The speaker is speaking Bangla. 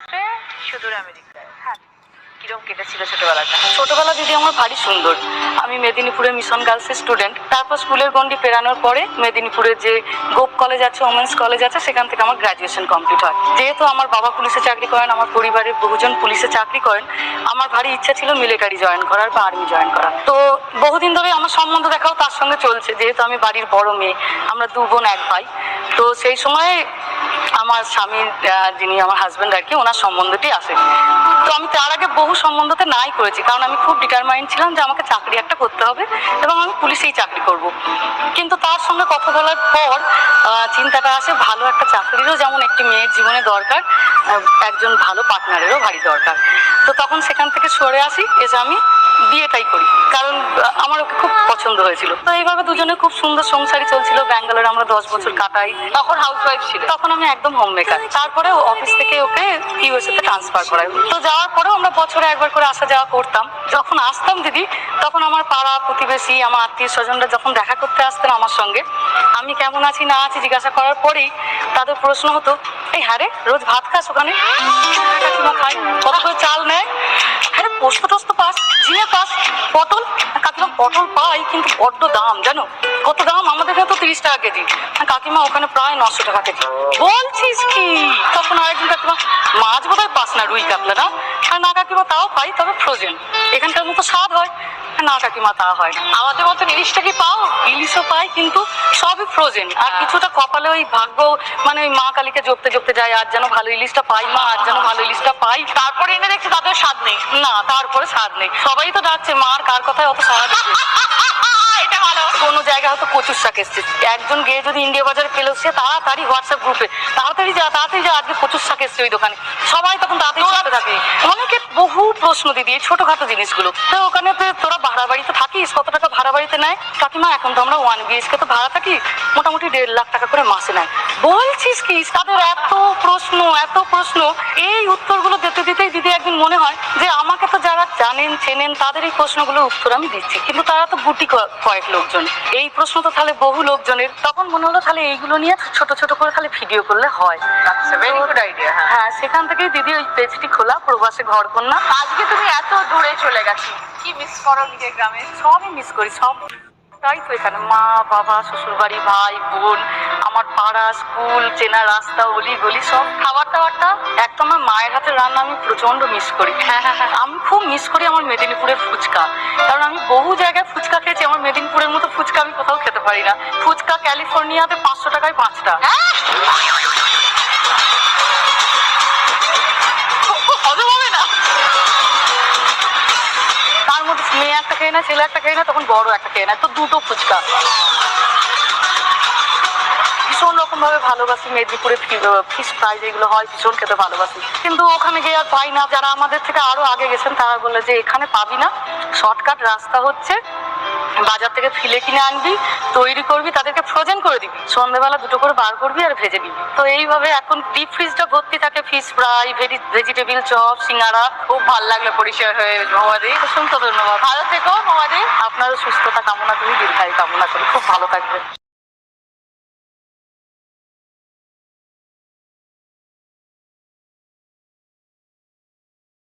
সুদূর আমেরিকায়। হ্যাঁ, কিরকম কেটেছিল ছোটবেলাটা? ছোটবেলা দিদি আমার ভারী সুন্দর। আমি মেদিনীপুরে মিশন গার্লসের স্টুডেন্ট। তারপর স্কুলের গন্ডি পেরানোর পরে মেদিনীপুরে যে গোপ কলেজ আছে, ওমেন্স কলেজ আছে, সেখান থেকে আমার গ্র্যাজুয়েশন কমপ্লিট হয়। যেহেতু আমার বাবা পুলিশে চাকরি করেন, আমার পরিবারের বহুজন পুলিশে চাকরি করেন, আমার ভারী ইচ্ছা ছিল মিলিটারি জয়েন করার বা আর্মি জয়েন করার। তো বহুদিন ধরে আমার সম্বন্ধ দেখাও তার সঙ্গে চলছে, যেহেতু আমি বাড়ির বড় মেয়ে, আমরা 2 বোন 1 ভাই। তো সেই সময় আমার স্বামী, যিনি আমার হাজব্যান্ড আর কি, ওনার সম্বন্ধটি আসে। তো আমি তার আগে বহু সম্বন্ধতে নাই করেছি, কারণ আমি খুব ডিটারমাইন্ড ছিলাম যে আমাকে চাকরি একটা করতে হবে এবং আমি পুলিশেই চাকরি করব। কিন্তু তার সঙ্গে কথা বলার পর চিন্তাটা আসে, ভালো একটা চাকরিরও যেমন একটি মেয়ের জীবনে দরকার, একজন ভালো পার্টনারেরও ভারী দরকার। তো তখন সেখান থেকে সরে আসি, এসে আমি বিয়েটাই করি, কারণ আমার ওকে খুব পছন্দ হয়েছিল। তো এইভাবে দুজনে খুব সুন্দর সংসারই চলছিল। ব্যাঙ্গালোরে আমরা 10 বছর কাটাই। তখন হাউসওয়াইফ ছিল? তখন আমি একদম হোম মেকার। তারপরে অফিস থেকে ওকে ইউএসএ তে ট্রান্সফার করাই। তো যাওয়ার পরেও আমরা বছরে একবার করে আসা যাওয়া করতাম। যখন আসতাম দিদি, তখন আমার পাড়া প্রতিবেশী, আমার আত্মীয় স্বজনরা যখন দেখা করতে আসতেন আমার সঙ্গে, আমি কেমন আছি না আছি জিজ্ঞাসা করার পরেই তাদের প্রশ্ন হতো, এই হ্যাঁ রে, রোজ ভাত খাস ওখানে? কাকিমা খাই। কত করে চাল নেয়? হ্যাঁ, পোস্ত টোস্ত পাস, ঝিঙে পাস, পটল? কাকিমা পটল পাই, কিন্তু বড্ড দাম জানো। কত দাম? আমাদের এখানে তো 30 টাকা কেজি। কাকিমা ওখানে প্রায় 900 টাকা কেজি। বলছিস কি? তখন আরেকদিন কাকিমা, মাছ বোধহয় পাস না, রুই কাতলা না? আর না কাকিমা, তাও পাই, তবে ফ্রোজেন। এখানকার মতো স্বাদ হয় না কাকিমা, তা হয় না। আমাদের মতো ইলিশটা কি পাও? ইলিশও পাই, কিন্তু সবই ফ্রোজেন। আর কিছুটা কপালে ওই ভাগ্য, মানে ওই মা কালীকে জপতে জপতে যায়, আজ যেন ভালো ইলিশটা পাই, মা আজ যেন ভালো ইলিশটা পাই। তারপরে এনে দেখছি তাদের স্বাদ নেই। না, তারপরে স্বাদ নেই। সবাই তো ডাকছে, মার কার কথায় অত সারা দেবে? এটা ভালো। কোনো জায়গায় হয়তো কচুর শাক এসছে, একজন গিয়ে যদি ইন্ডিয়া বাজারে পেলো, সে তাড়াতাড়ি হোয়াটসঅ্যাপ গ্রুপে, তাড়াতাড়ি যা আজকে কচুর শাক এসছে ওই দোকানে। সবাই তখন তাড়াতাড়ি চলতে থাকে। অনেকে বহু প্রশ্ন দিদি, এই ছোটখাটো জিনিসগুলো। তো ওখানে তোরা ভাড়া বাড়িতে থাকিস, কত টাকা ভাড়া বাড়িতে নেয়? কাকিমা এখন তো আমরা 1 BHK তো ভাড়া থাকি, মোটামুটি 1.5 লাখ টাকা করে মাসে নেয়। বলছিস কি? তাদের এত প্রশ্ন, এই উত্তরগুলো দিতে দিতেই দিদি একদিন মনে হয় যে আমাকে তো যারা জানেন চেনেন তাদের এই প্রশ্নগুলোর উত্তর আমি দিচ্ছি, কিন্তু তারা তো গুটি কয়েক লোকজন। এই প্রশ্ন তো তাহলে বহু লোকজনের। তখন মনে হলো তাহলে এইগুলো নিয়ে ছোট ছোট করে তাহলে ভিডিও করলে হয়। Very good idea. হ্যাঁ, সেখান থেকেই দিদি ওই পেজটি খোলা, প্রবাসে ঘর কন্যা। আজকে তুমি এত দূরে চলে গেছো, কি মিস করো নিজের গ্রামে? সবই মিস করি, সব। তাই তো এখানে মা বাবা, শ্বশুর বাড়ি, ভাই বোন, আমার পাড়া, স্কুল, চেনা রাস্তা, অলি গলি, সব। খাবার দাবারটা একদম আমার মায়ের হাতের রান্না আমি প্রচন্ড মিস করি। হ্যাঁ, আমি খুব মিস করি আমার মেদিনীপুরের ফুচকা, কারণ আমি বহু জায়গায় ফুচকা খেয়েছি, আমার মেদিনীপুরের মতো ফুচকা আমি কোথাও খেতে পারি না। ফুচকা ক্যালিফোর্নিয়াতে 500 টাকায় 5টা। হজম হবে না। তার মধ্যে মেয়ে একটা খেয়ে না, ছেলে একটা খেয়ে না, তখন বড় একটা খেয়ে না, তো 2টো ফুচকা। ভীষণ রকম ভাবে ভালোবাসি মেদিনীপুরে ফিশ ফ্রাই যেগুলো হয়, ভীষণ খেতে ভালোবাসি। কিন্তু ওখানে গিয়ে আর পাই না। যারা আমাদের থেকে আরো আগে গেছেন তারা বলে যে এখানে পাবি না, শর্টকাট রাস্তা হচ্ছে বাজার থেকে ফিলে কিনে আনবি, তৈরি করবি, তাদেরকে ফ্রোজেন করে দিবি, সন্ধ্যেবেলা 2টো করে বার করবি আর ভেজে দিবি। তো এইভাবে এখন ডিপ ফ্রিজটা ভর্তি থাকে ফিশ ফ্রাই, ভেজিটেবিল চপ, সিঙ্গারা। খুব ভালো লাগলো পরিচয় হয়ে মৌমাদি। অসংখ্য ধন্যবাদ। ভালো থেকো মৌমাদি। আপনারও সুস্থতা কামনা করি, দীর্ঘায়ু কামনা করি। খুব ভালো থাকবেন।